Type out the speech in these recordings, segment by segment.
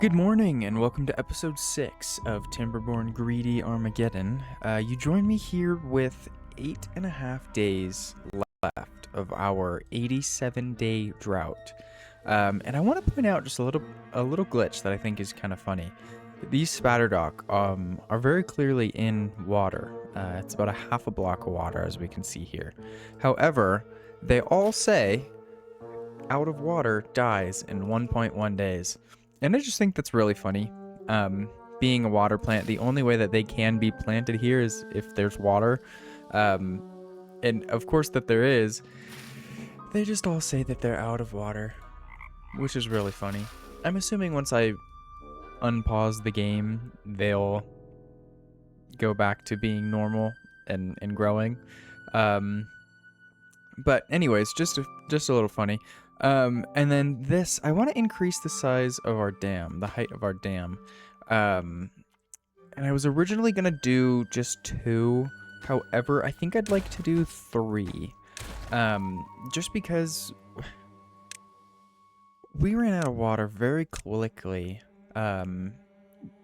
Good morning, and welcome to episode 6 of Timberborn Greedy Armageddon. You join me here with 8.5 days left of our 87-day drought. And I want to point out just a little glitch that I think is kind of funny. These Spatterdock are very clearly in water. It's about a half a block of water, as we can see here. However, they all say out of water dies in 1.1 days. And I just think that's really funny. Being a water plant, the only way that they can be planted here is if there's water. And of course that there is. They just all say that they're out of water, which is really funny. I'm assuming once I unpause the game, they'll go back to being normal and growing. But anyways, just a little funny. And then this, I want to increase the size of our dam, the height of our dam. And I was originally going to do just 2. However, I think I'd like to do 3. Just because we ran out of water very quickly.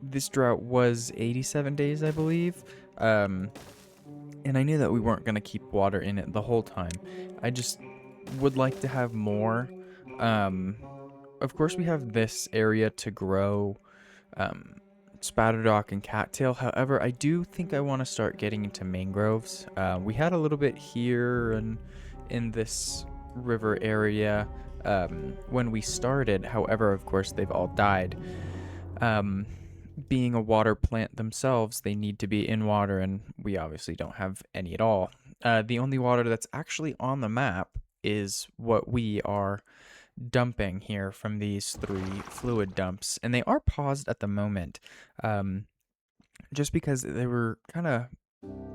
This drought was 87 days, I believe. And I knew that we weren't going to keep water in it the whole time. I just would like to have more. Of course, we have this area to grow Spatterdock and cattail. However, I do think I want to start getting into mangroves. We had a little bit here and in this river area when we started. However, of course, they've all died. Being a water plant themselves, they need to be in water, and we obviously don't have any at all. The only water that's actually on the map is what we are dumping here from these 3 fluid dumps, and they are paused at the moment, just because they were kind of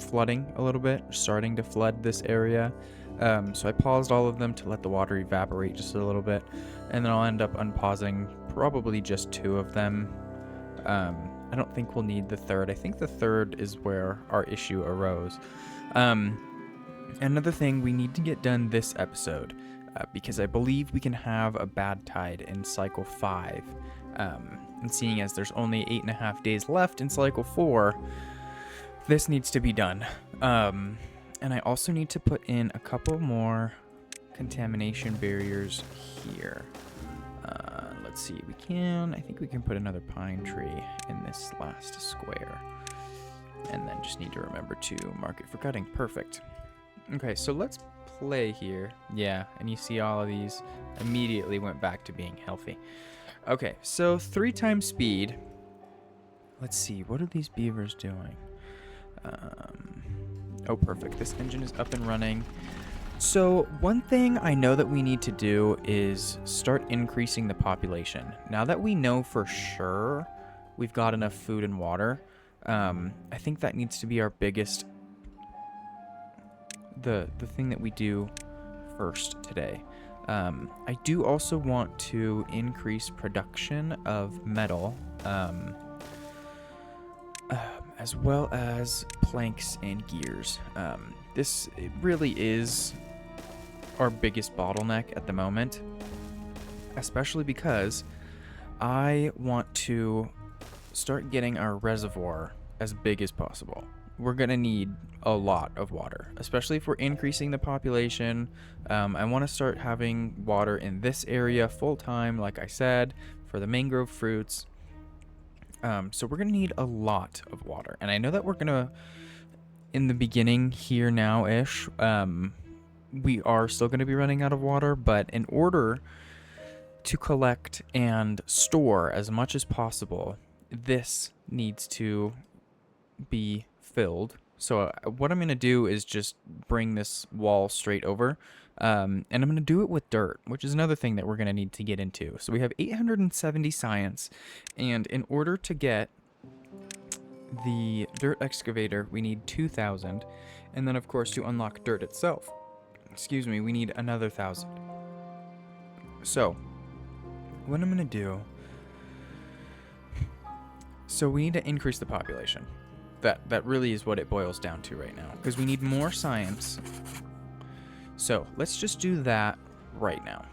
flooding a little bit, starting to flood this area. So I paused all of them to let the water evaporate just a little bit, and then I'll end up unpausing probably just 2 of them. I don't think we'll need the 3rd. I think the 3rd is where our issue arose. Another thing we need to get done this episode, because I believe we can have a bad tide in cycle 5. And seeing as there's only 8.5 days left in cycle 4, this needs to be done. And I also need to put in a couple more contamination barriers here. Let's see, I think we can put another pine tree in this last square. And then just need to remember to mark it for cutting. Perfect. Okay, so let's play here. Yeah, and you see all of these immediately went back to being healthy. Okay, so 3 times speed. Let's see, what are these beavers doing? Oh, perfect. This engine is up and running. So one thing I know that we need to do is start increasing the population. Now that we know for sure we've got enough food and water, I think that needs to be our biggest, the thing that we do first today. I do also want to increase production of metal, as well as planks and gears. This really is our biggest bottleneck at the moment, especially because I want to start getting our reservoir as big as possible. We're gonna need a lot of water, especially if we're increasing the population. I want to start having water in this area full time, like I said, for the mangrove fruits. So we're gonna need a lot of water, and I know that we're gonna, in the beginning here now-ish, we are still going to be running out of water, but in order to collect and store as much as possible, this needs to be filled. So what I'm going to do is just bring this wall straight over, and I'm going to do it with dirt, which is another thing that we're going to need to get into. So we have 870 science, and in order to get the dirt excavator, we need 2,000, and then of course to unlock dirt itself, we need another 1,000. So what I'm gonna do, so we need to increase the population. That really is what it boils down to right now, because we need more science. So let's just do that right now.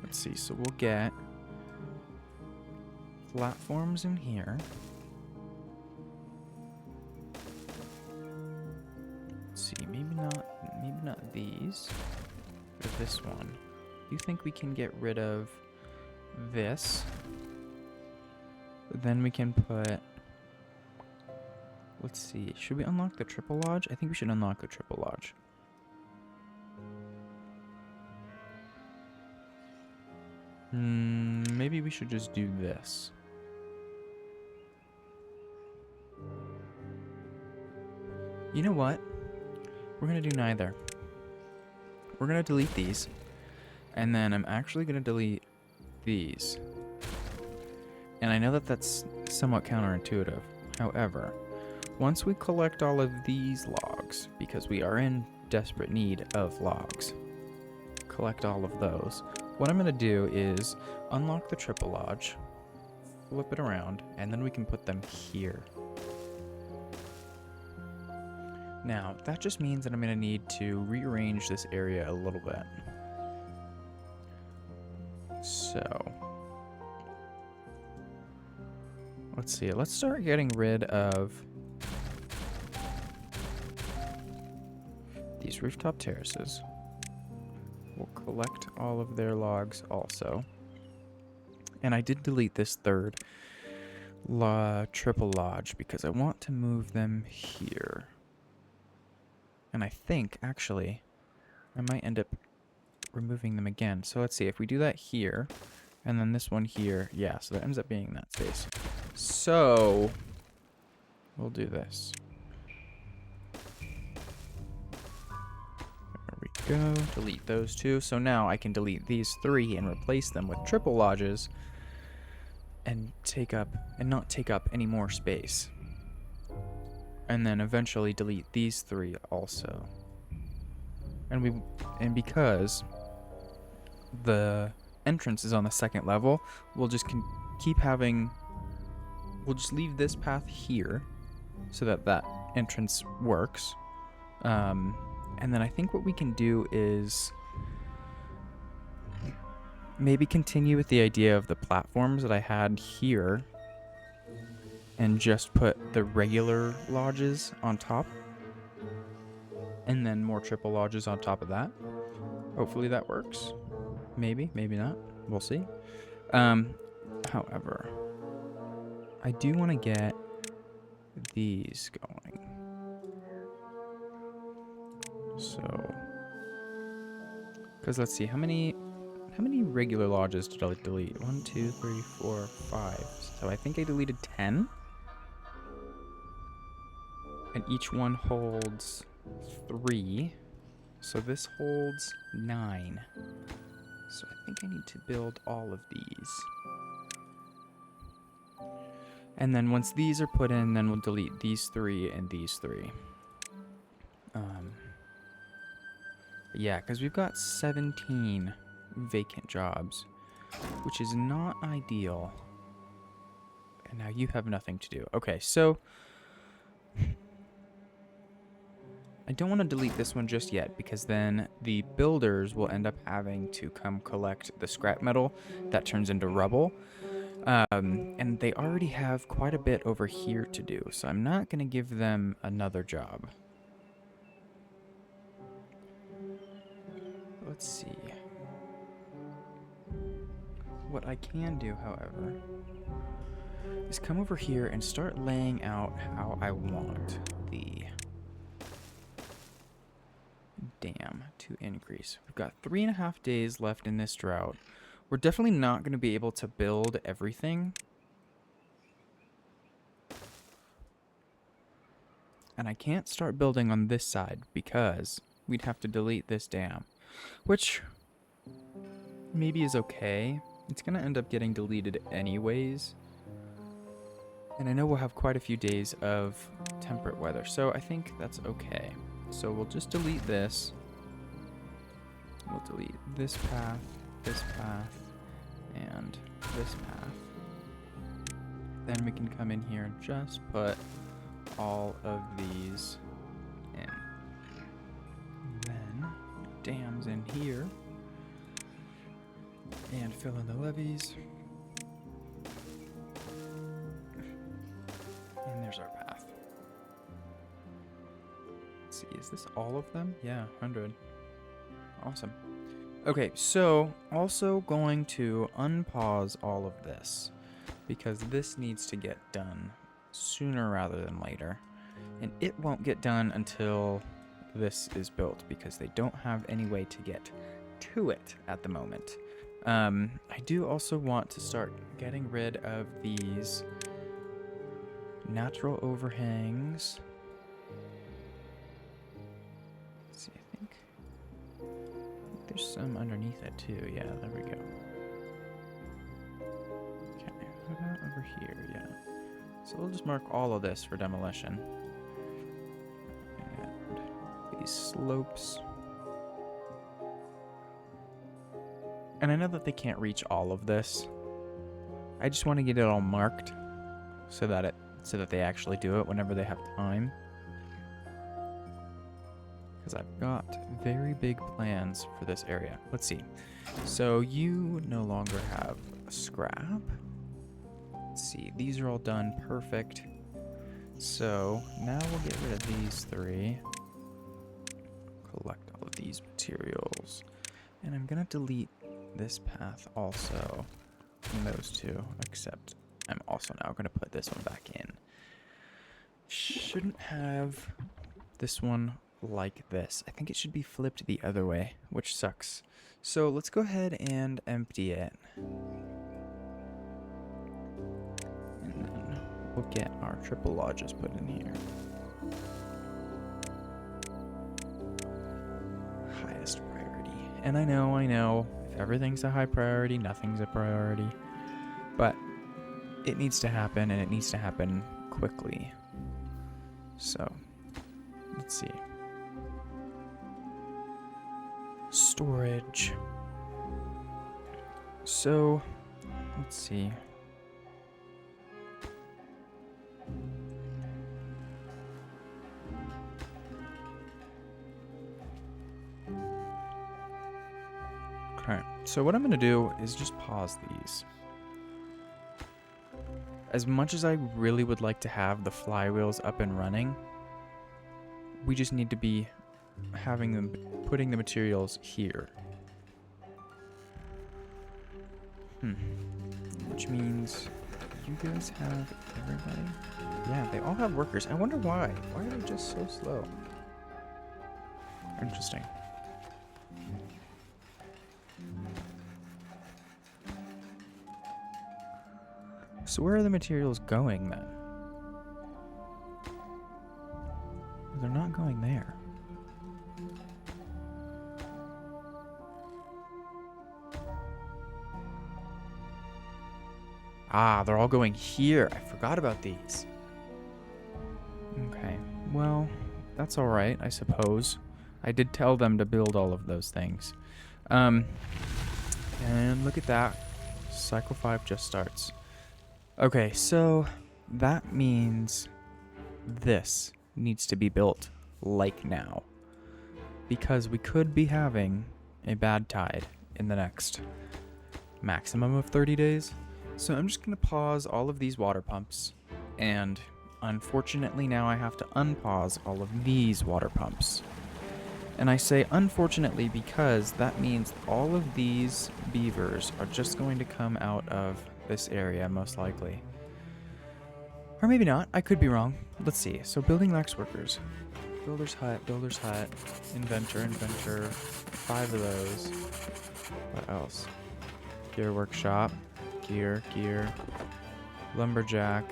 Let's see, so we'll get platforms in here. Let's see, maybe not these. Or this one. Do you think we can get rid of this? Then we can put... Let's see, should we unlock the triple lodge? I think we should unlock the triple lodge. Maybe we should just do this. You know what? We're gonna do neither. We're gonna delete these. And then I'm actually gonna delete these. And I know that that's somewhat counterintuitive. However, once we collect all of these logs, because we are in desperate need of logs, collect all of those, what I'm going to do is unlock the triple lodge, flip it around, and then we can put them here. Now, that just means that I'm going to need to rearrange this area a little bit. So, let's see, let's start getting rid of these rooftop terraces. We'll collect all of their logs also. And I did delete this third triple lodge because I want to move them here. And I think, actually, I might end up removing them again. So let's see, if we do that here, and then this one here, yeah, so that ends up being that space. So, we'll do this. Go delete those two. So now I can delete these three and replace them with triple lodges and not take up any more space. And then eventually delete these three also. And because the entrance is on the second level, we'll just we'll just leave this path here so that entrance works. And then I think what we can do is maybe continue with the idea of the platforms that I had here and just put the regular lodges on top. And then more triple lodges on top of that. Hopefully that works. Maybe, maybe not. We'll see. However, I do want to get these going. So, because let's see, how many regular lodges did I delete? 1, 2, 3, 4, 5. So I think I deleted 10. And each one holds 3. So this holds 9. So I think I need to build all of these. And then once these are put in, then we'll delete these 3 and these 3. Yeah, because we've got 17 vacant jobs, which is not ideal. And now you have nothing to do. Okay, so I don't want to delete this one just yet, because then the builders will end up having to come collect the scrap metal that turns into rubble. And they already have quite a bit over here to do, so I'm not going to give them another job. Let's see. What I can do, however, is come over here and start laying out how I want the dam to increase. We've got 3.5 days left in this drought. We're definitely not going to be able to build everything. And I can't start building on this side because we'd have to delete this dam. Which maybe is okay. It's going to end up getting deleted anyways. And I know we'll have quite a few days of temperate weather, so I think that's okay. So we'll just delete this. We'll delete this path, and this path. Then we can come in here and just put all of these in. Then dams in here. And fill in the levees. There's our path. Let's see, is this all of them? Yeah, 100. Awesome. Okay, so also going to unpause all of this because this needs to get done sooner rather than later. And it won't get done until this is built because they don't have any way to get to it at the moment. I do also want to start getting rid of these natural overhangs. Let's see, I think there's some underneath it too. Yeah, there we go. Okay, what about over here? Yeah. So we'll just mark all of this for demolition. And these slopes. And I know that they can't reach all of this. I just want to get it all marked so that they actually do it whenever they have time. Because I've got very big plans for this area. Let's see. So you no longer have a scrap. Let's see. These are all done. Perfect. So now we'll get rid of these three. Collect all of these materials. And I'm going to delete this path also from those two, except I'm also now going to put this one back in. Shouldn't have this one like this. I think it should be flipped the other way, which sucks. So let's go ahead and empty it. And then we'll get our triple lodges put in here. Highest priority. And I know, if everything's a high priority, nothing's a priority. But it needs to happen, and it needs to happen quickly. So, let's see. Storage. So, let's see. Okay, so what I'm going to do is just pause these. As much as I really would like to have the flywheels up and running, we just need to be having them, putting the materials here. Which means you guys have everybody? Yeah, they all have workers. I wonder why. Why are they just so slow? Interesting. So where are the materials going then? They're not going there. Ah, they're all going here. I forgot about these. Okay, well, that's all right, I suppose. I did tell them to build all of those things. And look at that. Cycle 5 just starts. Okay, so that means this needs to be built like now. Because we could be having a bad tide in the next maximum of 30 days. So I'm just going to pause all of these water pumps. And unfortunately now I have to unpause all of these water pumps. And I say unfortunately because that means all of these beavers are just going to come out of this area, most likely. Or maybe not. I could be wrong. Let's see. So building lacks workers. Builder's hut, inventor, 5 of those. What else? Gear workshop, gear, lumberjack.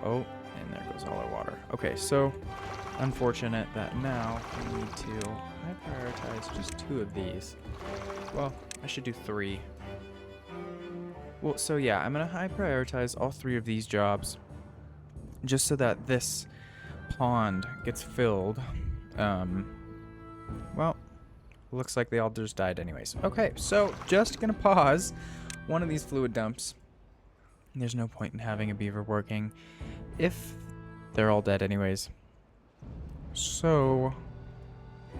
Oh, and there goes all our water. Okay, so unfortunate that now we need to prioritize just 2 of these. Well, I should do 3. Well, so yeah, I'm going to high prioritize all 3 of these jobs just so that this pond gets filled. Well, looks like they all just died anyways. Okay, so just going to pause one of these fluid dumps. There's no point in having a beaver working if they're all dead anyways. So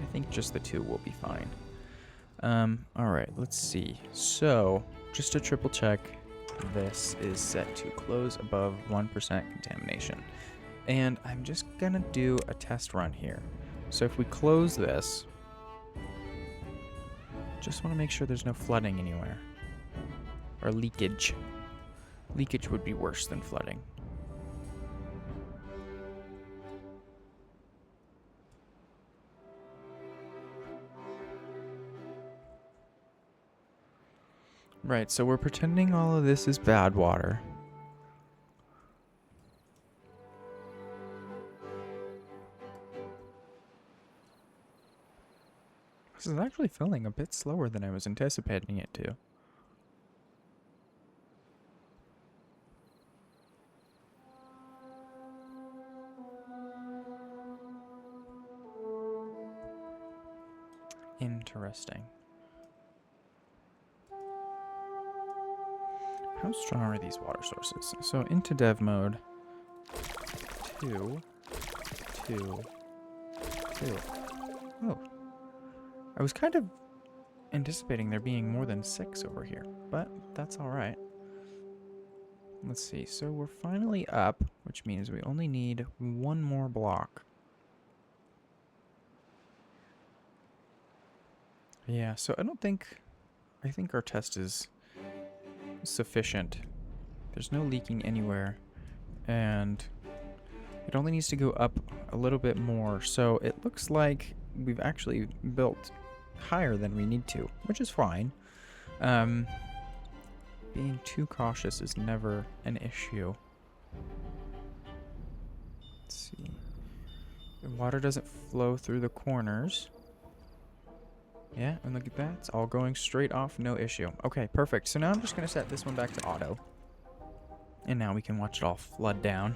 I think just the 2 will be fine. Alright, let's see. So just to triple check, this is set to close above 1% contamination. And I'm just gonna do a test run here. So if we close this, just want to make sure there's no flooding anywhere. Or leakage. Leakage would be worse than flooding. Right, so we're pretending all of this is bad water. This is actually filling a bit slower than I was anticipating it to. Interesting. How strong are these water sources? So into dev mode. 2, 2, 2. Oh. I was kind of anticipating there being more than 6 over here, but that's alright. Let's see, so we're finally up, which means we only need 1 more block. Yeah, so I think our test is sufficient. There's no leaking anywhere, and it only needs to go up a little bit more, so it looks like we've actually built higher than we need to, which is fine. Being too cautious is never an issue. Let's see. The water doesn't flow through the corners. Yeah, and look at that. It's all going straight off, no issue. Okay, perfect. So now I'm just going to set this one back to auto. And now we can watch it all flood down.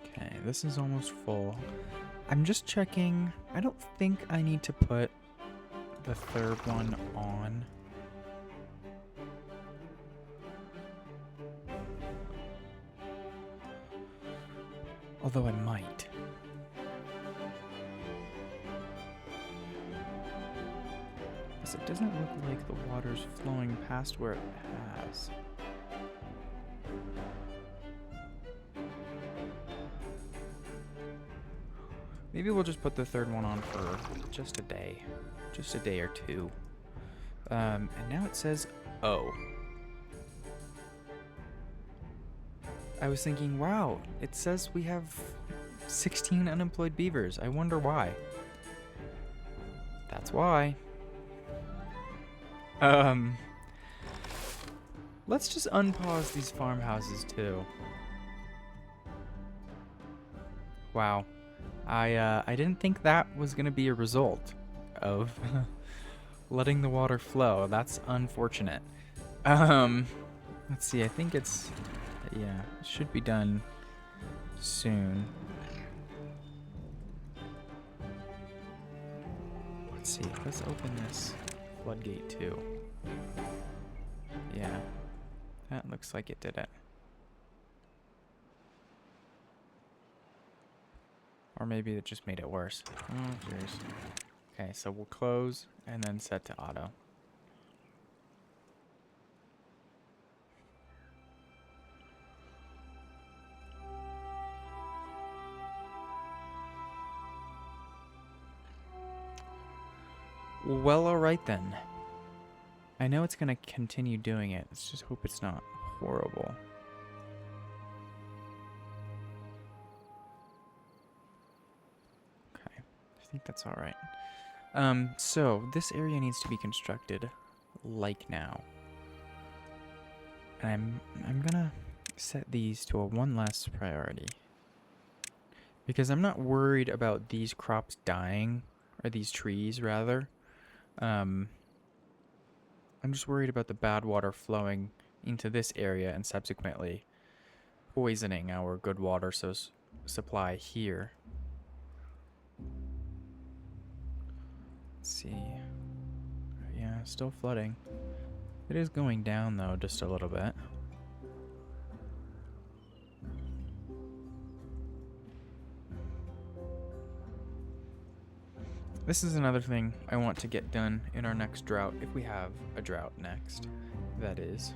Okay, this is almost full. I'm just checking. I don't think I need to put the third one on. Although I might. Because it doesn't look like the water's flowing past where it has. Maybe we'll just put the third one on for just a day. Just a day or two. And now it says, oh. I was thinking, wow, it says we have 16 unemployed beavers. I wonder why. That's why. Let's just unpause these farmhouses too. Wow. I didn't think that was gonna be a result of letting the water flow. That's unfortunate. Let's see, I think it's, yeah, it should be done soon. Let's see, let's open this floodgate too. Yeah, that looks like it did it. Or maybe it just made it worse. Oh, jeez. Okay, so we'll close and then set to auto. Well, alright then. I know it's going to continue doing it. Let's just hope it's not horrible. Okay, I think that's alright. So this area needs to be constructed like now. And I'm gonna set these to a 1 less priority. Because I'm not worried about these crops dying, or these trees rather. I'm just worried about the bad water flowing into this area and subsequently poisoning our good water supply here. Let's see. Yeah, still flooding. It is going down though, just a little bit. This is another thing I want to get done in our next drought, if we have a drought next, that is.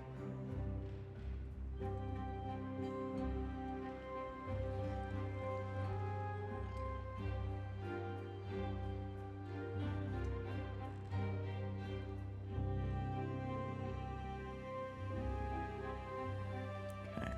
Okay.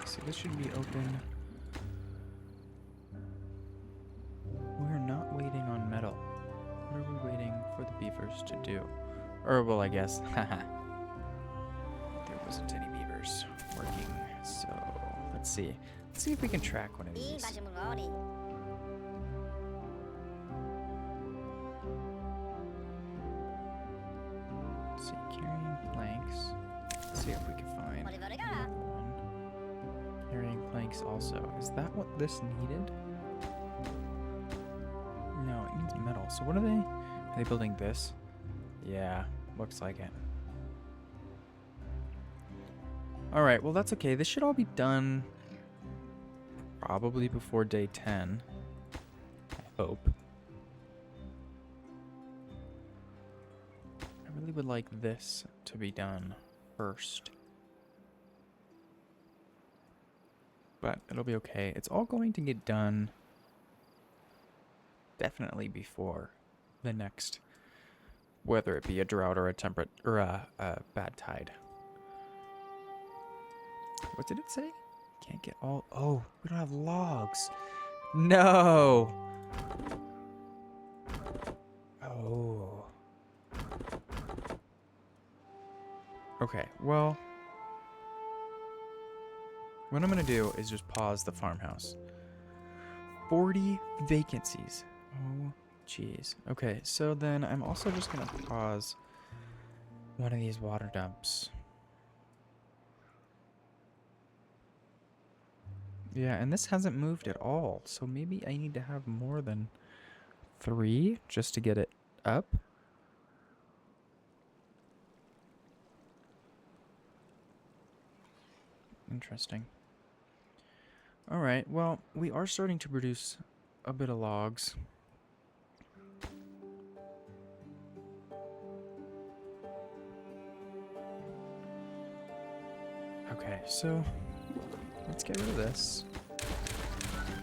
So this should be open. We're not waiting on metal. What are we waiting for the beavers to do? Or, well, I guess, haha. There wasn't any beavers working, so let's see. Let's see if we can track one of these. Let's see, carrying planks. Let's see if we can find one. Carrying planks also. Is that what this needed? No, it needs metal. So what are they? Are they building this? Yeah, looks like it. Alright, well that's okay. This should all be done probably before day 10. I hope. I really would like this to be done first. But it'll be okay. It's all going to get done definitely before the next, whether it be a drought or a temperate or a bad tide. What did it say? Can't get all. Oh, we don't have logs. No. Oh. Okay, well, what I'm going to do is just pause the farmhouse. 40 vacancies. Oh, jeez. Okay, so then I'm also just going to pause one of these water dumps. Yeah, and this hasn't moved at all, so maybe I need to have more than 3 just to get it up. Interesting. Alright, well, we are starting to produce a bit of logs. Okay, so let's get rid of this.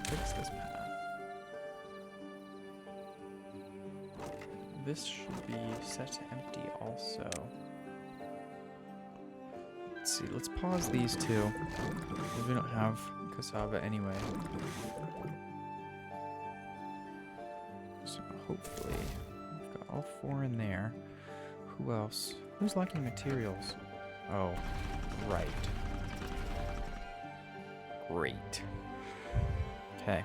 Fix this path. This should be set to empty also. Let's see, let's pause these two, because we don't have cassava anyway. So hopefully, we've got all 4 in there. Who else? Who's lacking materials? Oh, right. Great. Okay.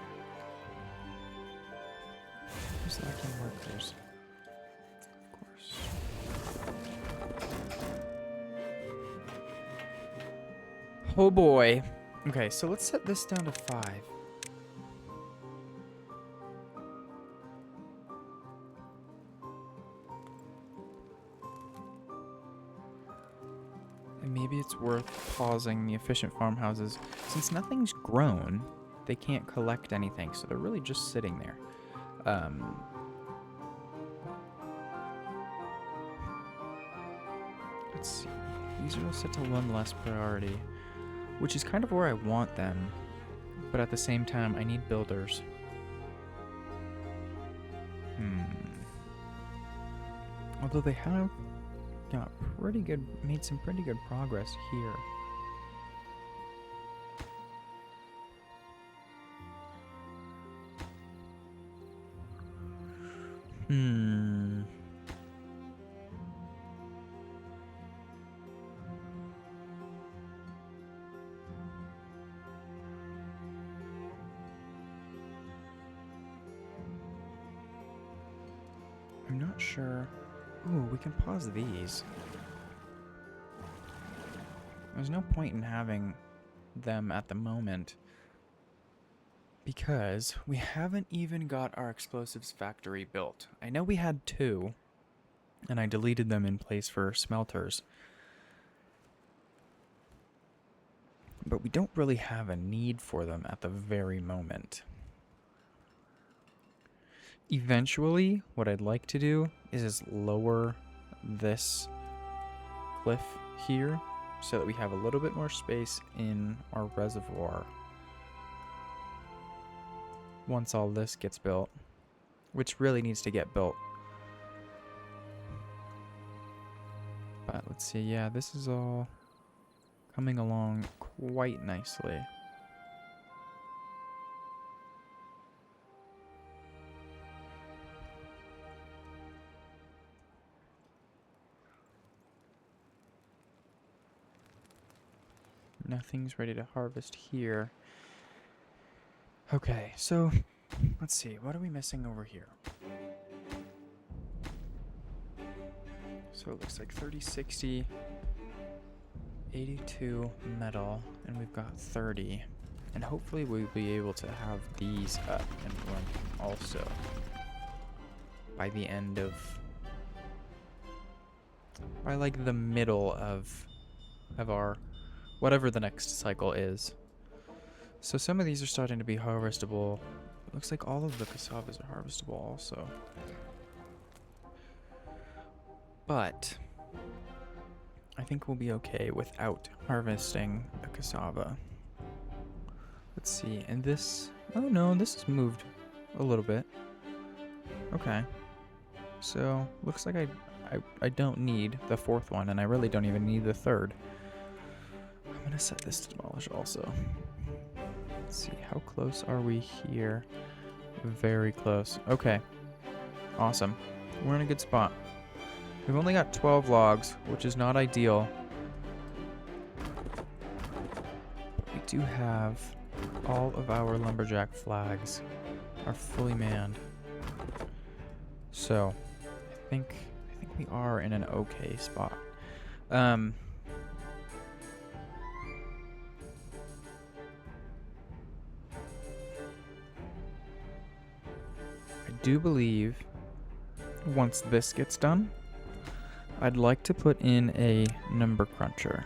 Who's lacking workers? Of course. Oh boy. Okay, so let's set this down to 5. And maybe it's worth pausing the efficient farmhouses. Since nothing's grown, they can't collect anything, so they're really just sitting there. Let's see. These are all set to 1 less priority, which is kind of where I want them, but at the same time, I need builders. Although they have got made some pretty good progress here. I'm not sure. Ooh, we can pause these. There's no point in having them at the moment. Because we haven't even got our explosives factory built. I know we had 2, and I deleted them in place for smelters. But we don't really have a need for them at the very moment. Eventually, what I'd like to do is lower this cliff here so that we have a little bit more space in our reservoir once all this gets built, which really needs to get built. But let's see, yeah, this is all coming along quite nicely. Nothing's ready to harvest here. Okay, so let's see, what are we missing over here? So it looks like 30, 60, 82 metal, and we've got 30. And hopefully we'll be able to have these up and running also by the end of, by like the middle of our, whatever the next cycle is. So some of these are starting to be harvestable. It looks like all of the cassavas are harvestable also. But I think we'll be okay without harvesting a cassava. Let's see, and this, oh no, this has moved a little bit. Okay. So, looks like I don't need the 4th one, and I really don't even need the 3rd. I'm gonna set this to demolish also. Let's see, how close are we here? Very close. Okay. Awesome. We're in a good spot. We've only got 12 logs, which is not ideal. But we do have all of our lumberjack flags are fully manned. So, I think we are in an okay spot. I do believe once this gets done, I'd like to put in a number cruncher,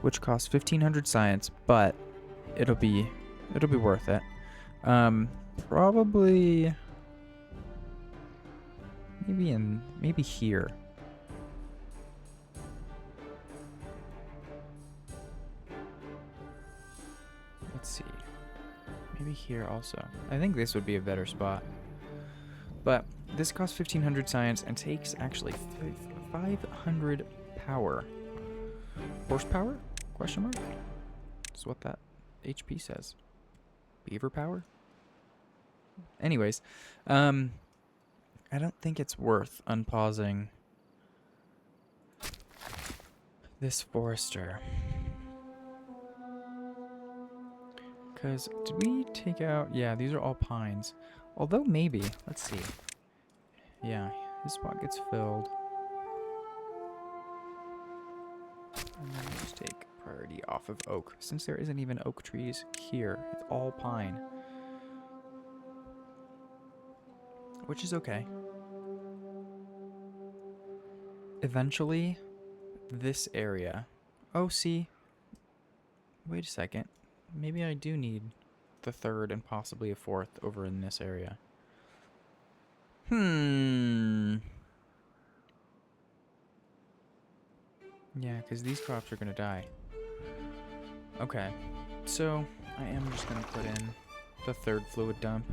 which costs 1,500 science, but it'll be worth it. Probably maybe here. Let's see. Maybe here also. I think this would be a better spot. But this costs 1,500 science and takes actually 500 power. Horsepower? Question mark? That's what that HP says. Beaver power? Anyways, I don't think it's worth unpausing this forester. Because did we take out... Yeah, these are all pines. Although maybe, let's see. Yeah, this spot gets filled. And then we'll just take priority off of oak. Since there isn't even oak trees here, it's all pine. Which is okay. Eventually, this area... Oh, see. Wait a second. Maybe I do need the 3rd and possibly a 4th over in this area. Yeah, because these crops are going to die. Okay. So, I am just going to put in the 3rd fluid dump.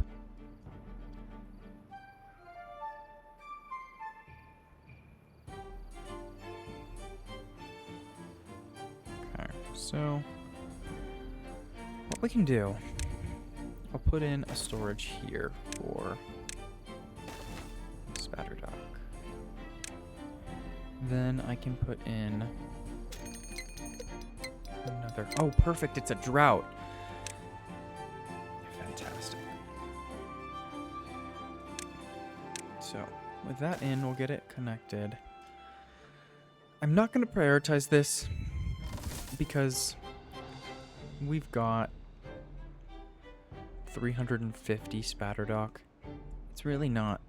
Okay, so... what we can do, I'll put in a storage here for spatter dock. Then I can put in another, oh perfect, it's a drought. Fantastic. So with that in, we'll get it connected. I'm not going to prioritize this because we've got 350 spatter dock. It's really not,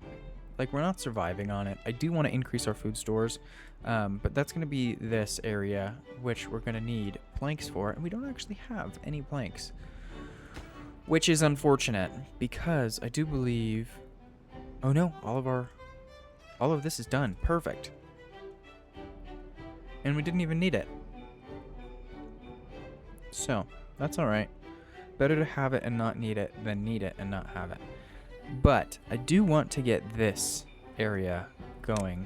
like, we're not surviving on it. I do want to increase our food stores, but that's going to be this area, which we're going to need planks for, and we don't actually have any planks, which is unfortunate, because I do believe, oh no, all of this is done. Perfect. And we didn't even need it. So, that's alright. Better to have it and not need it than need it and not have it. But I do want to get this area going.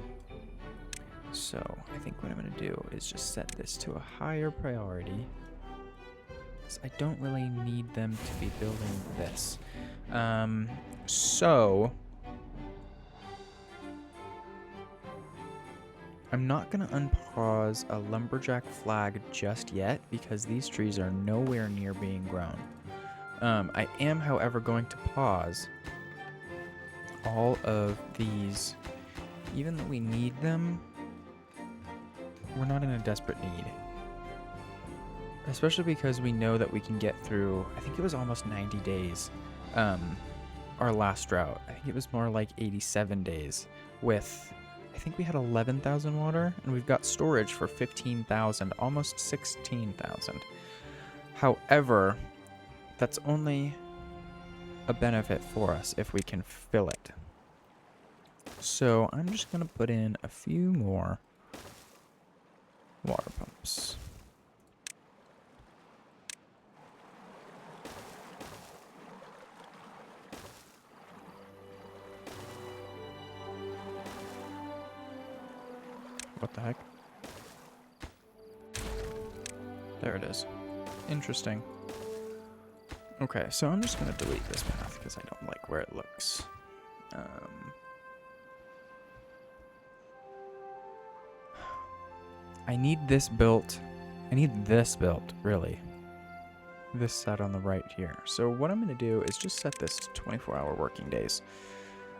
So I think what I'm going to do is just set this to a higher priority. Because I don't really need them to be building this. So I'm not going to unpause a lumberjack flag just yet because these trees are nowhere near being grown. I am, however, going to pause all of these. Even though we need them, we're not in a desperate need. Especially because we know that we can get through, I think it was almost 90 days, our last drought. I think it was more like 87 days with, I think we had 11,000 water, and we've got storage for 15,000, almost 16,000. However, that's only a benefit for us if we can fill it. So I'm just going to put in a few more water pumps. What the heck? There it is. Interesting. Okay, so I'm just going to delete this path because I don't like where it looks. I need this built. I need this built, really. This set on the right here. So what I'm going to do is just set this to 24-hour working days.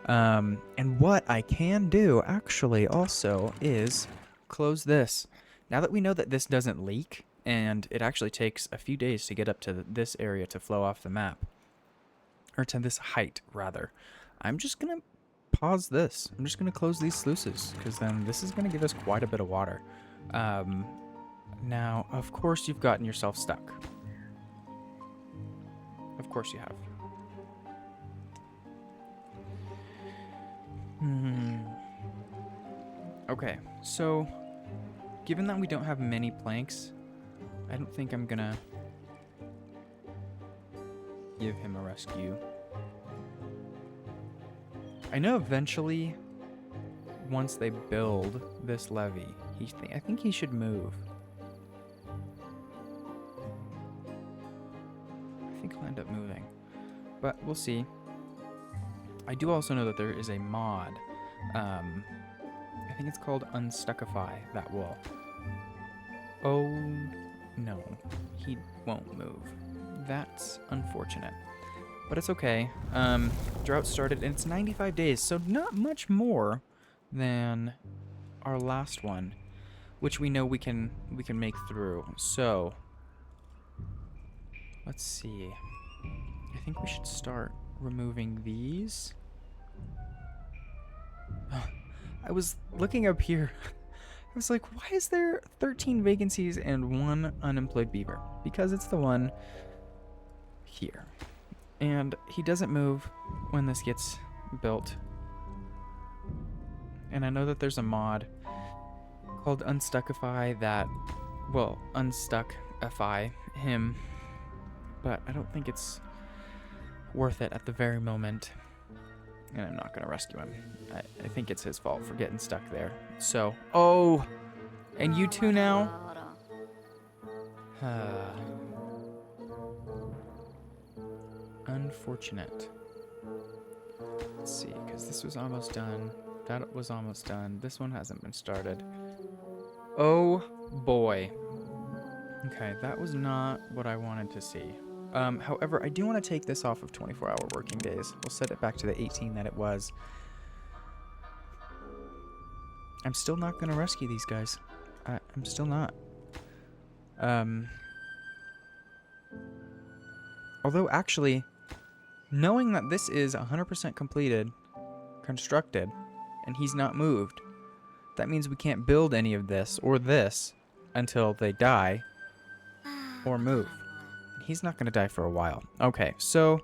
And what I can do, actually, also, is close this. Now that we know that this doesn't leak, and it actually takes a few days to get up to this area to flow off the map, or to this height, rather, I'm just going to pause this. I'm just going to close these sluices, because then this is going to give us quite a bit of water. Now, of course, you've gotten yourself stuck. Of course you have. Okay, so given that we don't have many planks, I don't think I'm gonna give him a rescue. I know eventually, once they build this levee, I think he should move. I think he'll end up moving, but we'll see. I do also know that there is a mod. I think it's called Unstuckify that will. Oh no, he won't move. That's unfortunate, but it's okay. Drought started and it's 95 days, so not much more than our last one, which we know we can make through. So let's see. I think we should start removing these. I was looking up here. I was like, why is there 13 vacancies and 1 unemployed beaver? Because it's the one here. And he doesn't move when this gets built. And I know that there's a mod called Unstuckify that will unstuckify him. But I don't think it's worth it at the very moment. And I'm not going to rescue him. I think it's his fault for getting stuck there. So, oh, and you two now? Unfortunate. Let's see, because this was almost done. That was almost done. This one hasn't been started. Oh, boy. Okay, that was not what I wanted to see. However, I do want to take this off of 24-hour working days. We'll set it back to the 18 that it was. I'm still not going to rescue these guys. I'm still not. Although, actually, Knowing that this is 100% completed, constructed, and he's not moved, that means we can't build any of this or this until they die or move. He's not going to die for a while. Okay, so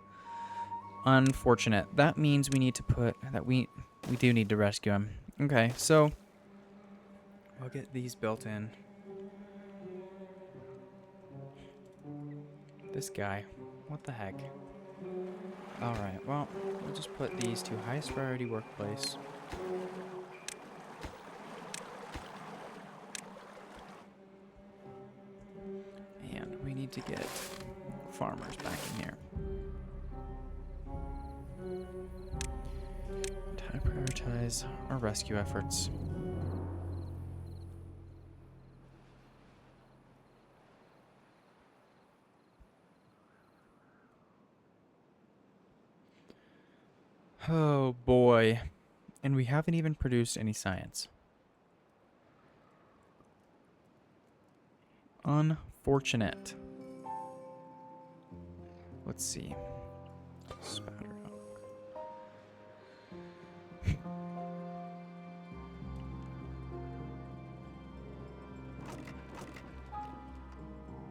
unfortunate. That means we need to put that we do need to rescue him. Okay, so we'll get these built in. This guy, what the heck? All right, well, we'll just put these to highest priority workplace. And we need to get farmers back in here. And prioritize our rescue efforts. Oh boy. And we haven't even produced any science. Unfortunate. Let's see. Spatter out.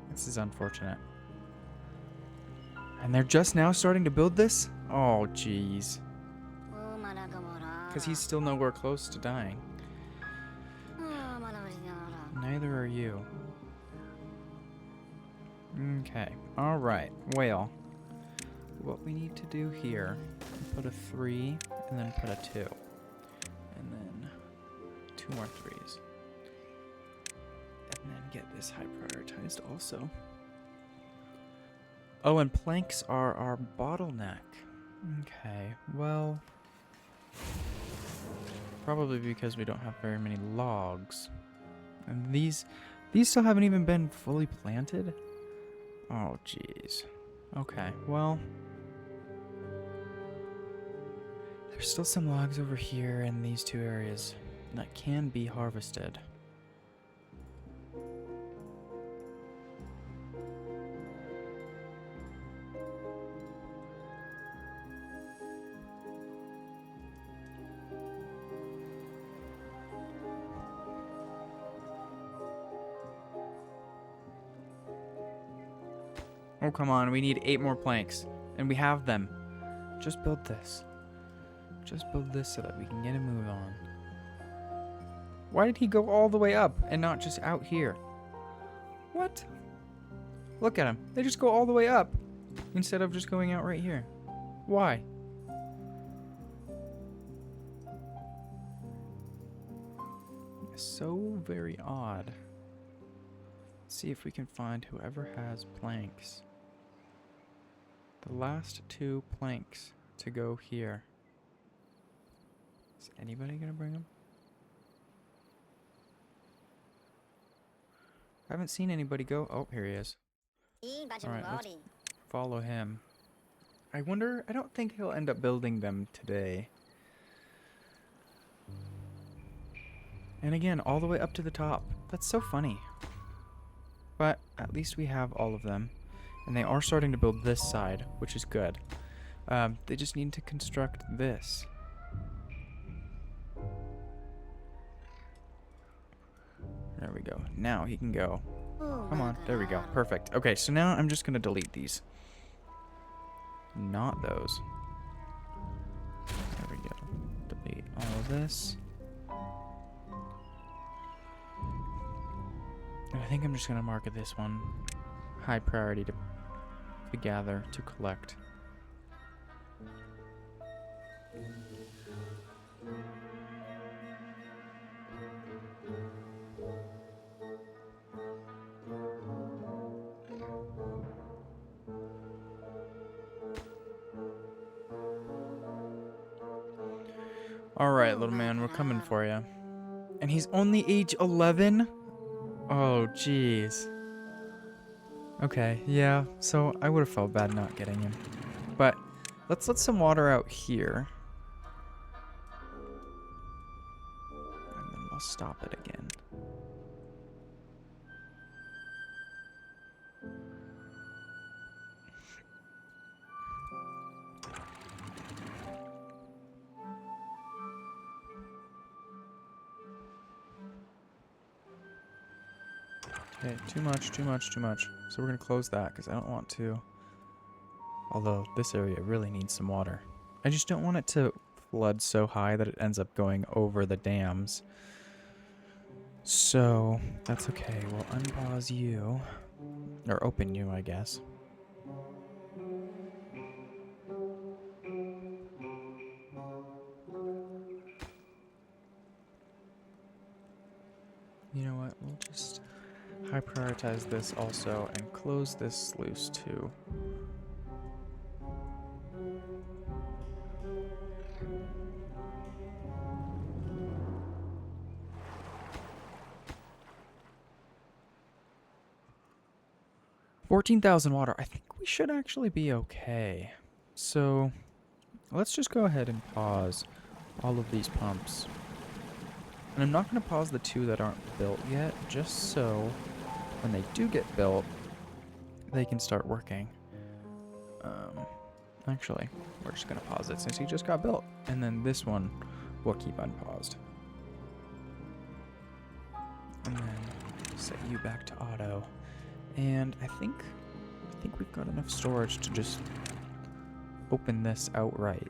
This is unfortunate. And they're just now starting to build this? Oh, jeez. Because he's still nowhere close to dying. Neither are you. Okay. Alright. Well, what we need to do here, put a 3 and then put a 2. And then 2 more 3s. And then get this high prioritized also. Oh, and planks are our bottleneck. Okay, well, probably because we don't have very many logs. And these still haven't even been fully planted? Oh, jeez. Okay, well, there's still some logs over here in these 2 areas that can be harvested. Oh, come on. We need 8 more planks. And we have them. Just build this. Just build this so that we can get a move on. Why did he go all the way up and not just out here? What? Look at him. They just go all the way up instead of just going out right here. Why? So very odd. Let's see if we can find whoever has planks. The last 2 planks to go here. Is anybody gonna bring them? I haven't seen anybody go. Oh, here he is. Alright, let's follow him. I wonder, I don't think he'll end up building them today. And again, all the way up to the top. That's so funny. But at least we have all of them. And they are starting to build this side, which is good. They just need to construct this. There we go. Now he can go. Come on. There we go. Perfect. Okay, so now I'm just going to delete these. Not those. There we go. Delete all of this. And I think I'm just going to mark this one high priority to gather, to collect. Alright, little man, we're coming for you. And he's only age 11? Oh, jeez. Okay, yeah, so I would have felt bad not getting him. But let's let some water out here. And then we'll stop it again. Okay, too much, too much, too much. So we're going to close that because I don't want to. Although this area really needs some water. I just don't want it to flood so high that it ends up going over the dams. So that's okay. We'll unpause you. Or open you, I guess. You know what? We'll just high prioritize this also and close this sluice too. $14,000 water. I think we should actually be okay. So let's just go ahead and pause all of these pumps. And I'm not going to pause the 2 that aren't built yet, just so when they do get built, they can start working. Actually, we're just going to pause it since he just got built. And then this one will keep unpaused. And then set you back to auto. And I think we've got enough storage to just open this outright.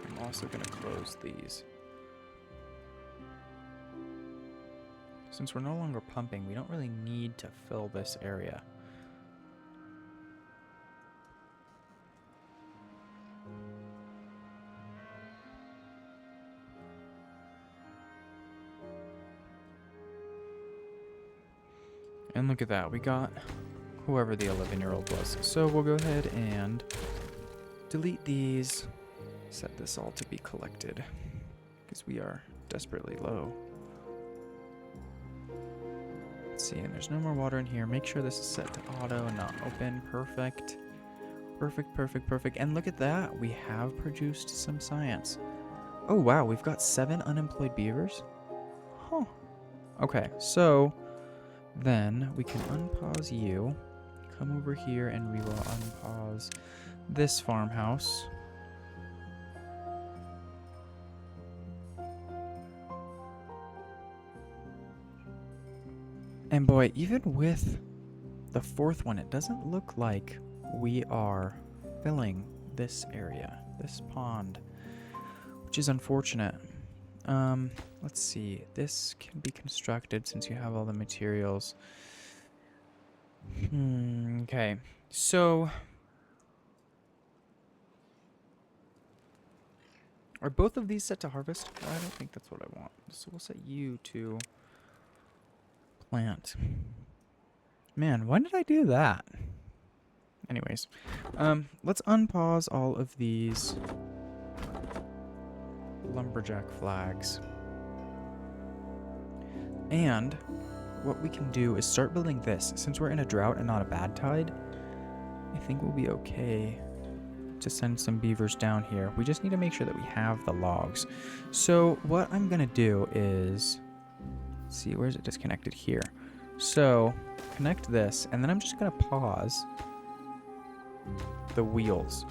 I'm also going to close these. Since we're no longer pumping, we don't really need to fill this area. And look at that, we got whoever the 11-year-old was. So we'll go ahead and delete these, set this all to be collected, because we are desperately low. Let's see, and there's no more water in here. Make sure this is set to auto and not open. Perfect. Perfect, perfect, perfect. And look at that, we have produced some science. Oh wow, we've got 7 unemployed beavers? Huh. Okay, so then we can unpause you, come over here, and we will unpause this farmhouse. And boy, even with the 4th one, it doesn't look like we are filling this area, this pond, which is unfortunate. Let's see. This can be constructed since you have all the materials. Okay. So are both of these set to harvest? I don't think that's what I want. So we'll set you to plant. Man, when did I do that? Anyways, let's unpause all of these lumberjack flags. And what we can do is start building this. Since we're in a drought and not a bad tide, I think we'll be okay to send some beavers down here. We just need to make sure that we have the logs. So what I'm gonna do is, let's see, where's it disconnected? Here. So connect this, and then I'm just gonna pause the wheels.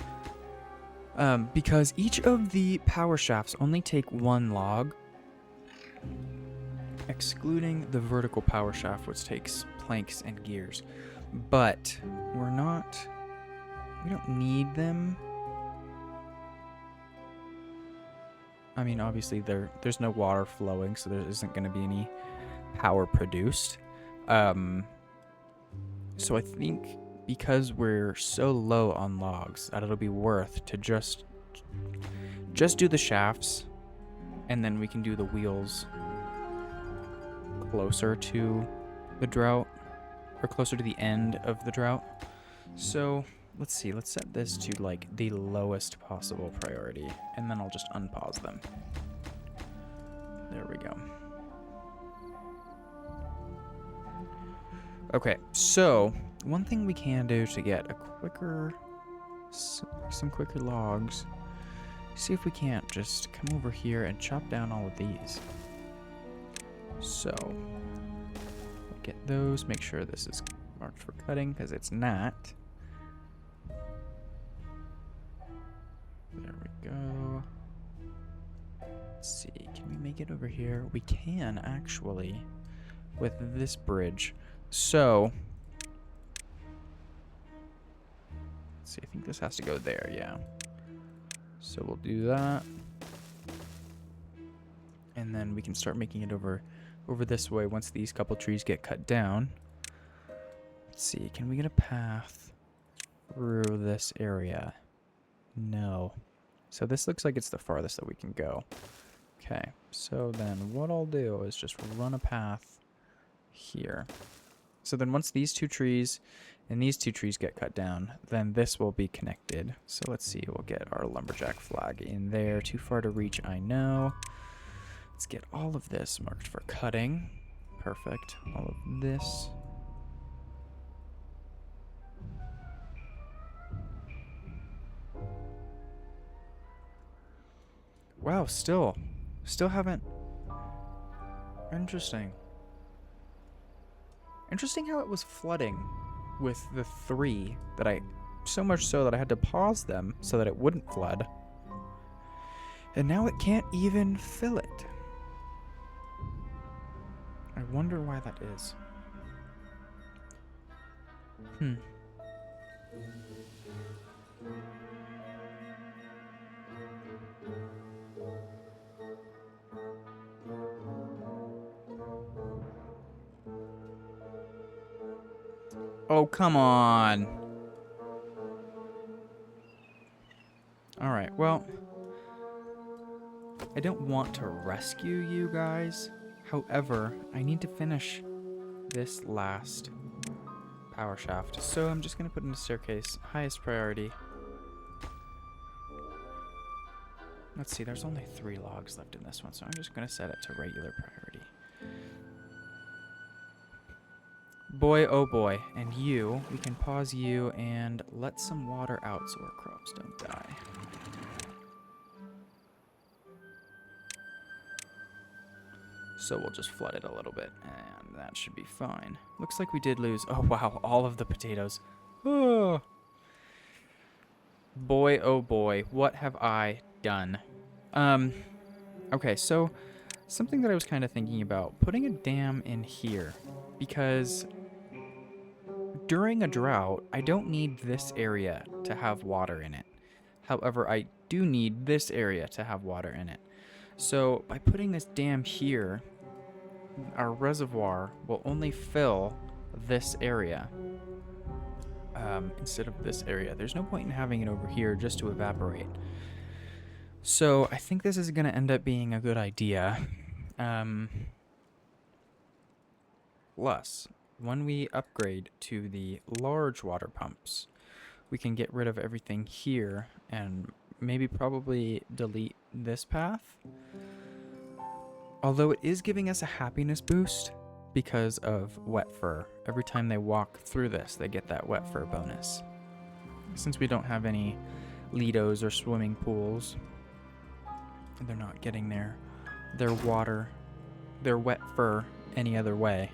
Because each of the power shafts only take 1 log, excluding the vertical power shaft, which takes planks and gears. But we don't need them. I mean, obviously there's no water flowing, so there isn't going to be any power produced. So I think because we're so low on logs that it'll be worth to just do the shafts, and then we can do the wheels closer to the drought, or closer to the end of the drought. So let's see, let's set this to like the lowest possible priority, and then I'll just unpause them. There we go. Okay, so one thing we can do to get a quicker, some quicker logs, see if we can't just come over here and chop down all of these. So get those. Make sure this is marked for cutting, because it's not. There we go. Let's see, can we make it over here? We can, actually, with this bridge. So, let's see, I think this has to go there, yeah. So we'll do that. And then we can start making it over this way once these couple trees get cut down. Let's see, can we get a path through this area? No. So this looks like it's the farthest that we can go. Okay, so then what I'll do is just run a path here. So then once these two trees and these two trees get cut down, then this will be connected. So let's see, we'll get our lumberjack flag in there. Too far to reach, I know. Let's get all of this marked for cutting. Perfect. All of this. Wow, still haven't. Interesting. Interesting how it was flooding with the 3 that so much so that I had to pause them so that it wouldn't flood. And now it can't even fill it. I wonder why that is. Oh, come on. Alright, well, I don't want to rescue you guys. However, I need to finish this last power shaft. So I'm just going to put in a staircase. Highest priority. Let's see, there's only 3 logs left in this one, so I'm just going to set it to regular priority. Boy, oh boy. And you, we can pause you and let some water out so our crops don't die. So we'll just flood it a little bit, and that should be fine. Looks like we did lose... Oh, wow, all of the potatoes. Oh. Boy, oh boy, what have I done? Okay, so something that I was kind of thinking about, putting a dam in here, because during a drought, I don't need this area to have water in it. However, I do need this area to have water in it. So by putting this dam here, our reservoir will only fill this area instead of this area. There's no point in having it over here just to evaporate. So I think this is going to end up being a good idea. Plus, when we upgrade to the large water pumps, we can get rid of everything here and maybe probably delete this path. Although it is giving us a happiness boost because of wet fur. Every time they walk through this, they get that wet fur bonus. Since we don't have any Lidos or swimming pools, they're not getting their water, their wet fur any other way.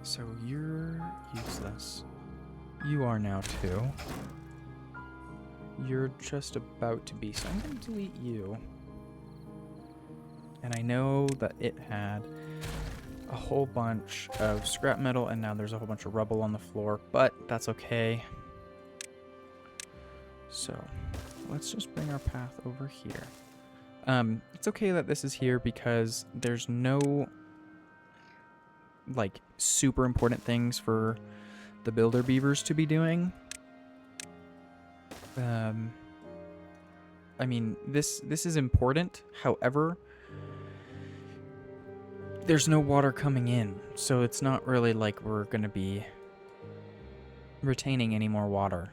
So you're useless. You are now too. You're just about to be, so I'm going to delete you. And I know that it had a whole bunch of scrap metal, and now there's a whole bunch of rubble on the floor, but that's okay. So let's just bring our path over here. It's okay that this is here because there's no like super important things for the builder beavers to be doing. I mean, this is important. However, there's no water coming in, so it's not really like we're going to be retaining any more water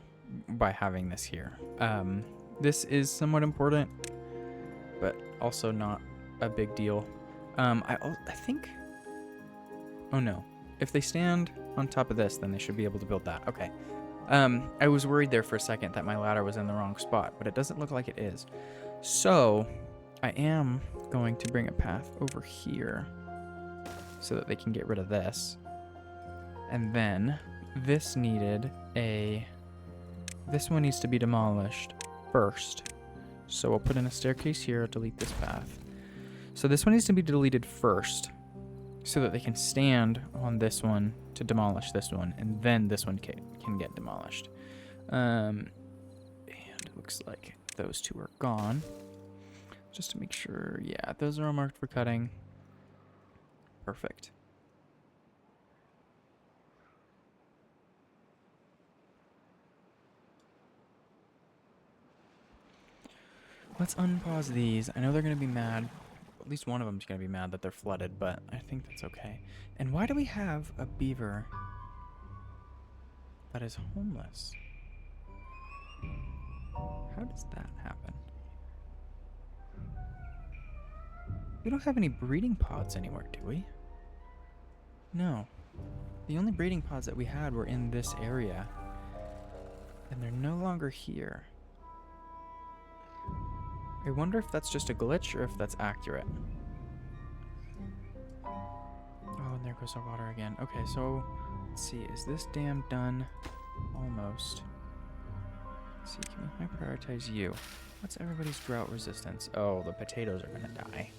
by having this here. This is somewhat important, but also not a big deal. I think... Oh no. If they stand on top of this, then they should be able to build that. Okay. I was worried there for a second that my ladder was in the wrong spot, but it doesn't look like it is. So, I am going to bring a path over here. so that they can get rid of this. And then this needed a... This one needs to be demolished first. So we'll put in a staircase here, delete this path. So this one needs to be deleted first so that they can stand on this one to demolish this one, and then this one can get demolished. And it looks like those two are gone. Just to make sure, yeah, those are all marked for cutting. Perfect. Let's unpause these. I know they're going to be mad. At least one of them's going to be mad that they're flooded, but I think that's okay. And why do we have a beaver that is homeless? How does that happen? We don't have any breeding pods anywhere, do we? No. The only breeding pods that we had were in this area. And they're no longer here. I wonder if that's just a glitch or if that's accurate. Oh, and there goes our water again. Okay, so let's see. Is this dam done? Almost. Let's see, can we prioritize you? What's everybody's drought resistance? Oh, the potatoes are gonna die.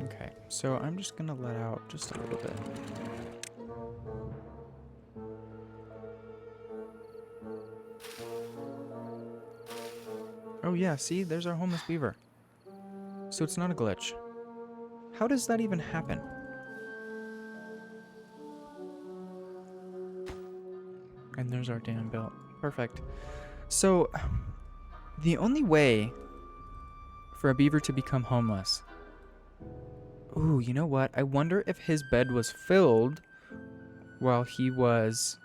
Okay, so I'm just gonna let out just a little bit. Oh yeah, see, there's our homeless beaver. So it's not a glitch. How does that even happen? And there's our dam built. Perfect. So, the only way for a beaver to become homeless... Ooh, you know what? I wonder if his bed was filled while he was...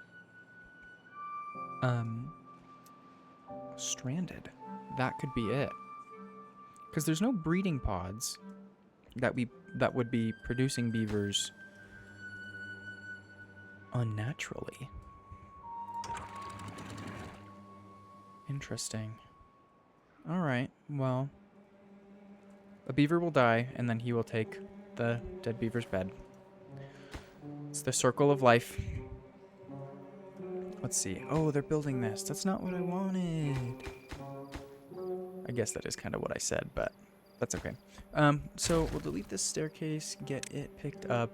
stranded. That could be it. Because there's no breeding pods that would be producing beavers unnaturally. Interesting. Alright, well, a beaver will die, and then he will take the dead beaver's bed. It's the circle of life. Let's see. Oh, they're building this. That's not what I wanted. I guess that is kind of what I said, but that's okay. So we'll delete this staircase, get it picked up.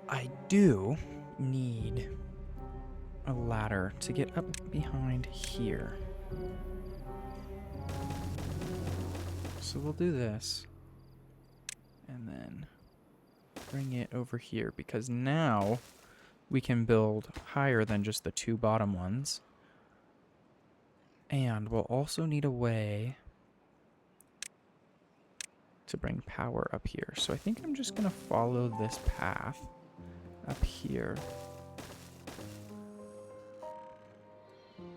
I do need a ladder to get up behind here. So we'll do this. And then bring it over here, because now we can build higher than just the two bottom ones. And we'll also need a way to bring power up here. So I think I'm just going to follow this path up here.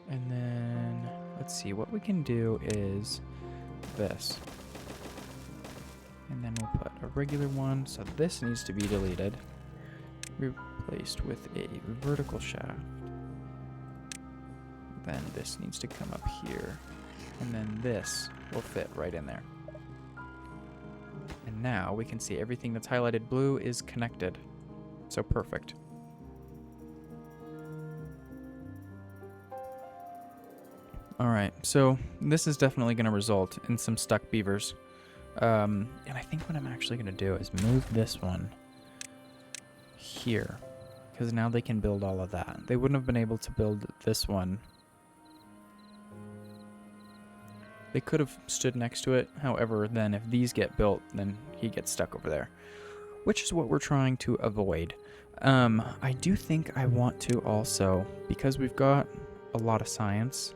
And then, let's see, what we can do is this. And then we'll put a regular one, so this needs to be deleted. Replaced with a vertical shaft. Then this needs to come up here. And then this will fit right in there. And now we can see everything that's highlighted blue is connected. So perfect. Alright, so this is definitely going to result in some stuck beavers. And I think what I'm actually going to do is move this one here. Because now they can build all of that. They wouldn't have been able to build this one. They could have stood next to it. However, then if these get built, then he gets stuck over there. Which is what we're trying to avoid. I do think I want to also, because we've got a lot of science,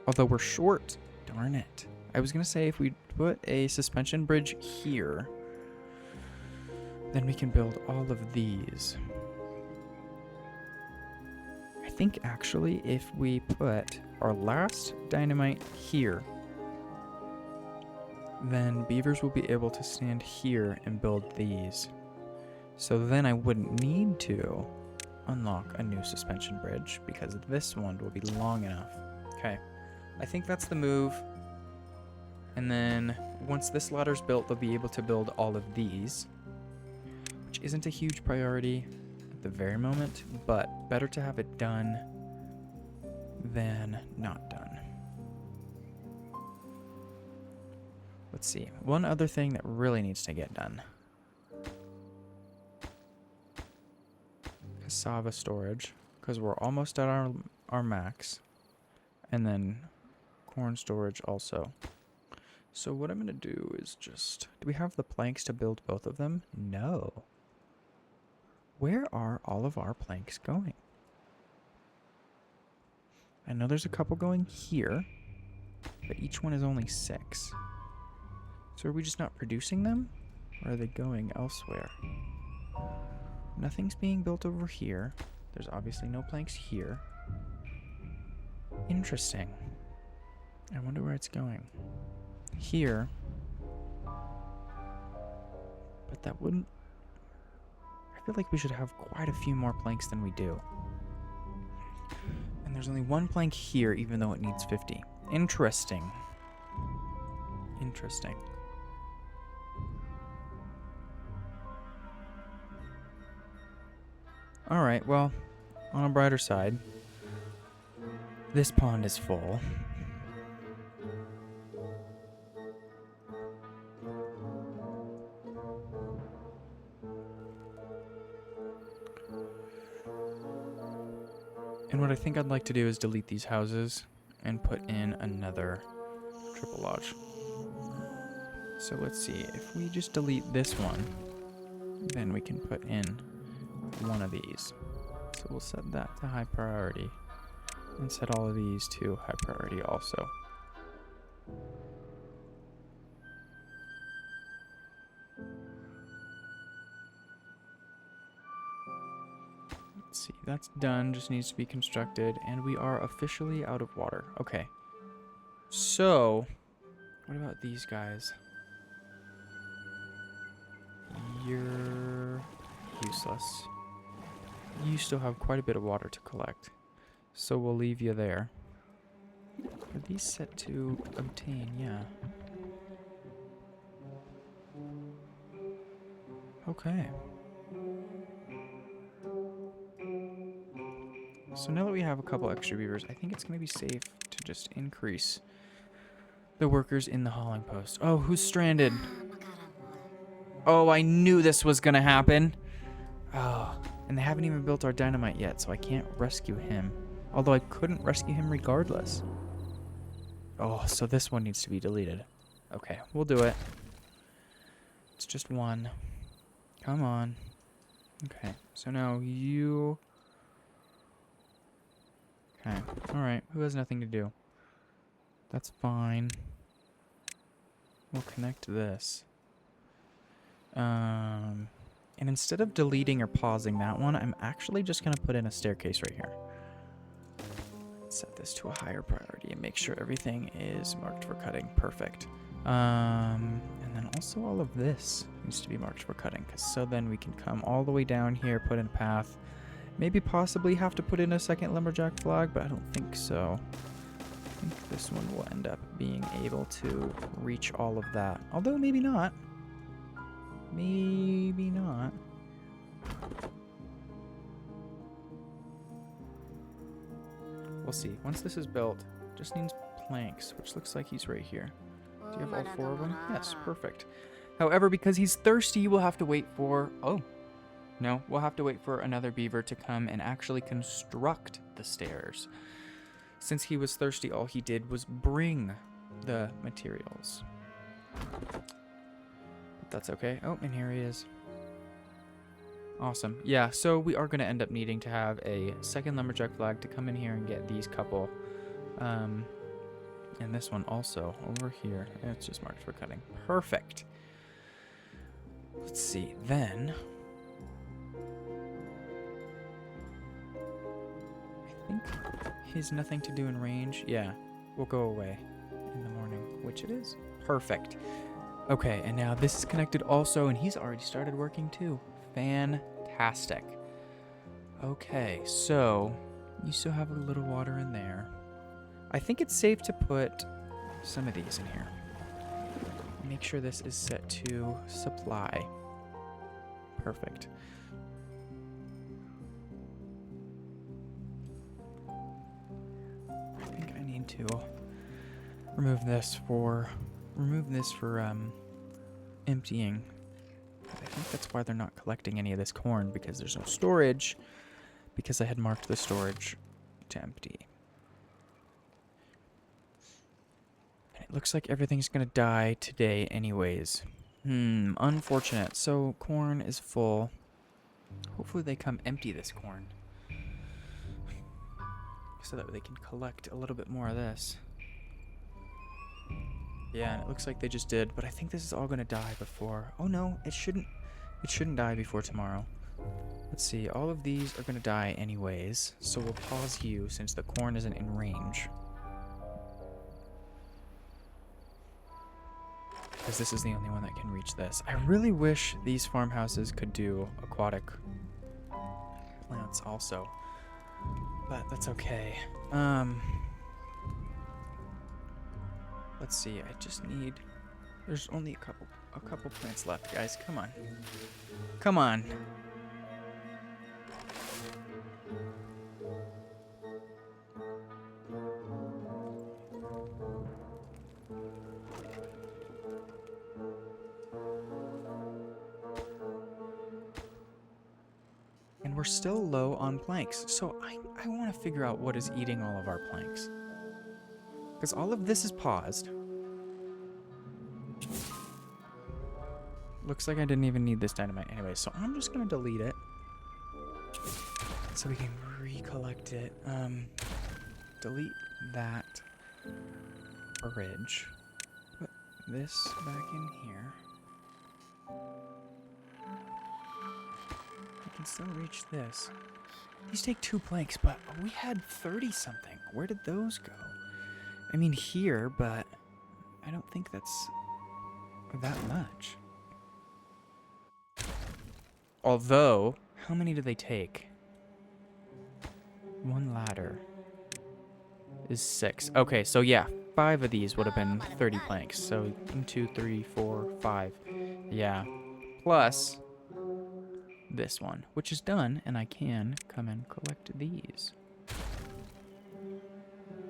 although we're short, darn it. I was going to say if we put a suspension bridge here, then we can build all of these. I think actually if we put our last dynamite here, then beavers will be able to stand here and build these. So then I wouldn't need to unlock a new suspension bridge because this one will be long enough. Okay, I think that's the move. And then once this ladder's built, they'll be able to build all of these, which isn't a huge priority at the very moment, but better to have it done than not done. Let's see. One other thing that really needs to get done. Cassava storage, because we're almost at our max. And then corn storage also. So what I'm going to do is just... Do we have the planks to build both of them? No. Where are all of our planks going? I know there's a couple going here, but each one is only 6. So are we just not producing them? Or are they going elsewhere? Nothing's being built over here. There's obviously no planks here. Interesting. I wonder where it's going. Here. But that wouldn't... I feel like we should have quite a few more planks than we do. And there's only one plank here, even though it needs 50. Interesting. Interesting. Alright, well, on a brighter side, this pond is full. And what I think I'd like to do is delete these houses and put in another triple lodge. So let's see, if we just delete this one, then we can put in one of these. So we'll set that to high priority and set all of these to high priority also. Let's see, that's done, just needs to be constructed, and we are officially out of water. Okay. So, what about these guys? You're useless. You still have quite a bit of water to collect, so we'll leave you there. Are these set to obtain? Yeah. Okay. So now that we have a couple extra beavers, I think it's going to be safe to just increase the workers in the hauling post. Oh, who's stranded? Oh, I knew this was going to happen. Oh, and they haven't even built our dynamite yet, so I can't rescue him. Although I couldn't rescue him regardless. Oh, so this one needs to be deleted. Okay, we'll do it. It's just one. Come on. Okay, so now you... Okay, alright, who has nothing to do? That's fine. We'll connect this. And instead of deleting or pausing that one, I'm actually just going to put in a staircase right here. Set this to a higher priority and make sure everything is marked for cutting. Perfect. And then also all of this needs to be marked for cutting, so then we can come all the way down here, put in a path. Maybe possibly have to put in a second lumberjack flag, but I don't think so. I think this one will end up being able to reach all of that. Although maybe not. Maybe not. We'll see. Once this is built, just needs planks, which looks like he's right here. Do you have all 4 of them? Yes, perfect. However, because he's thirsty, we'll have to wait for... Oh. No, we'll have to wait for another beaver to come and actually construct the stairs. Since he was thirsty, all he did was bring the materials. But that's okay. Oh, and here he is. Awesome. Yeah, so we are going to end up needing to have a second lumberjack flag to come in here and get these couple. And this one also over here. It's just marked for cutting. Perfect. Let's see. Then... I think his nothing to do in range, yeah, will go away in the morning, which it is. Perfect. Okay, and now this is connected also, and he's already started working too. Fantastic. Okay, so you still have a little water in there. I think it's safe to put some of these in here. make sure this is set to supply. Perfect. I think I need to remove this for emptying. I think that's why they're not collecting any of this corn, because there's no storage, because I had marked the storage to empty. And it looks like everything's gonna die today anyways. Unfortunate. So corn is full. Hopefully they come empty this corn, so that they can collect a little bit more of this. Yeah, and it looks like they just did, but I think this is all gonna die before. Oh no, it shouldn't die before tomorrow. Let's see, all of these are gonna die anyways, so we'll pause you since the corn isn't in range. Because this is the only one that can reach this. I really wish these farmhouses could do aquatic plants also, but that's okay. Let's see, I just need... There's only a couple plants left, guys. Come on. Come on. And we're still low on planks, so I want to figure out what is eating all of our planks. Because all of this is paused. Looks like I didn't even need this dynamite anyway, so I'm just going to delete it so we can recollect it. Delete that bridge. Put this back in here. I can still reach this. These take 2 planks, but we had 30 something. Where did those go? I mean here, but I don't think that's that much. Although, how many do they take? 1 ladder is 6. Okay, so yeah, 5 of these would have been 30 planks. So 1, 2, 3, 4, 5. Yeah. Plus this one, which is done, and I can come and collect these.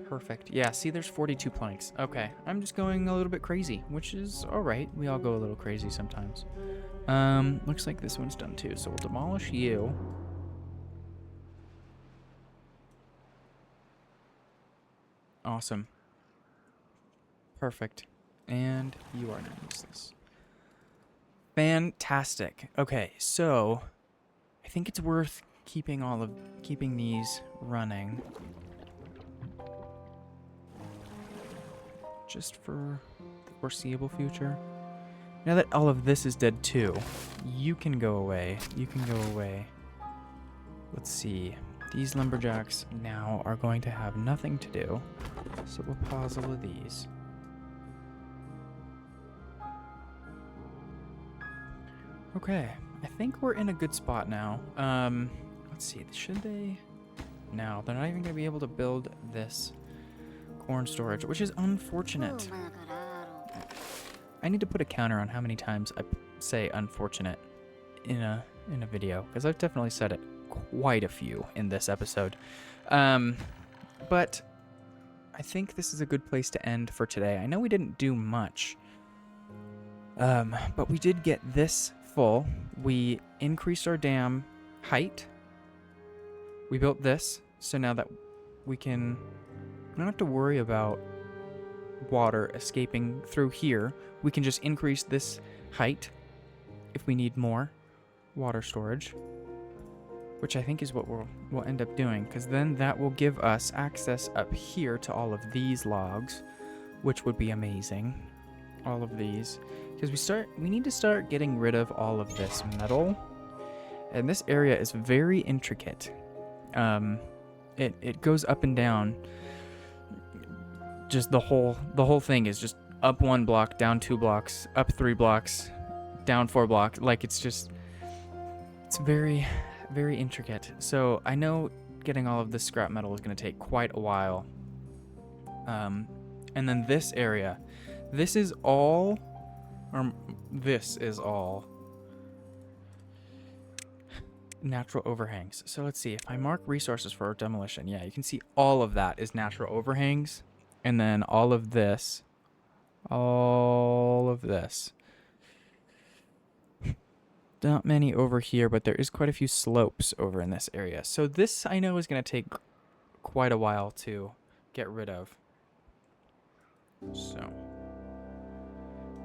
Perfect. Yeah, see, there's 42 planks. Okay, I'm just going a little bit crazy, which is alright. We all go a little crazy sometimes. Looks like this one's done too, so we'll demolish you. Awesome. Perfect. And you are now useless. Fantastic. Okay, so I think it's worth keeping these running. Just for the foreseeable future. Now that all of this is dead too, you can go away. You can go away. Let's see. These lumberjacks now are going to have nothing to do. So we'll pause all of these. Okay. I think we're in a good spot now. Let's see. Should they? No, they're not even going to be able to build this corn storage, which is unfortunate. I need to put a counter on how many times I say unfortunate in a video, because I've definitely said it quite a few in this episode. But I think this is a good place to end for today. I know we didn't do much, but we did get this full. We increased our dam height. We built this, so now that we don't have to worry about water escaping through here. We can just increase this height if we need more water storage, which I think is what we'll end up doing, because then that will give us access up here to all of these logs, which would be amazing. All of these, because we need to start getting rid of all of this metal, and this area is very intricate. It goes up and down. Just the whole thing is just up 1 block, down 2 blocks, up 3 blocks, down 4 blocks. Like, it's very, very intricate. So I know getting all of this scrap metal is going to take quite a while. And then this area, this is all this is all natural overhangs. So let's see. If I mark resources for demolition, yeah, you can see all of that is natural overhangs. And then all of this. Not many over here, but there is quite a few slopes over in this area. So this I know is going to take quite a while to get rid of. So,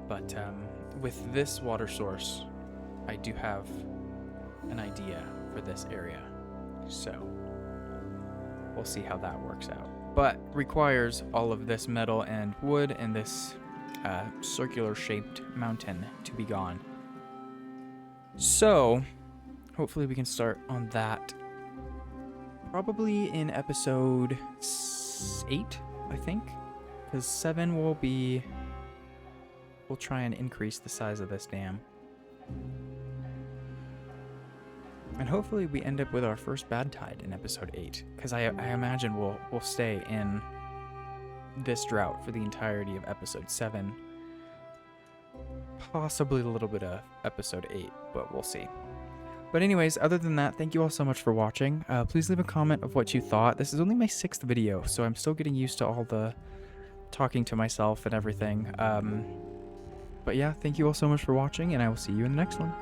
but with this water source, I do have an idea for this area. So we'll see how that works out. But requires all of this metal and wood and this circular shaped mountain to be gone. So hopefully we can start on that probably in episode 8, I think, because 7 we'll try and increase the size of this dam. And hopefully we end up with our first bad tide in episode 8, because I imagine we'll stay in this drought for the entirety of episode 7. Possibly a little bit of episode 8, but we'll see. But anyways, other than that, thank you all so much for watching. Please leave a comment of what you thought. This is only my 6th video, so I'm still getting used to all the talking to myself and everything. But yeah, thank you all so much for watching, and I will see you in the next one.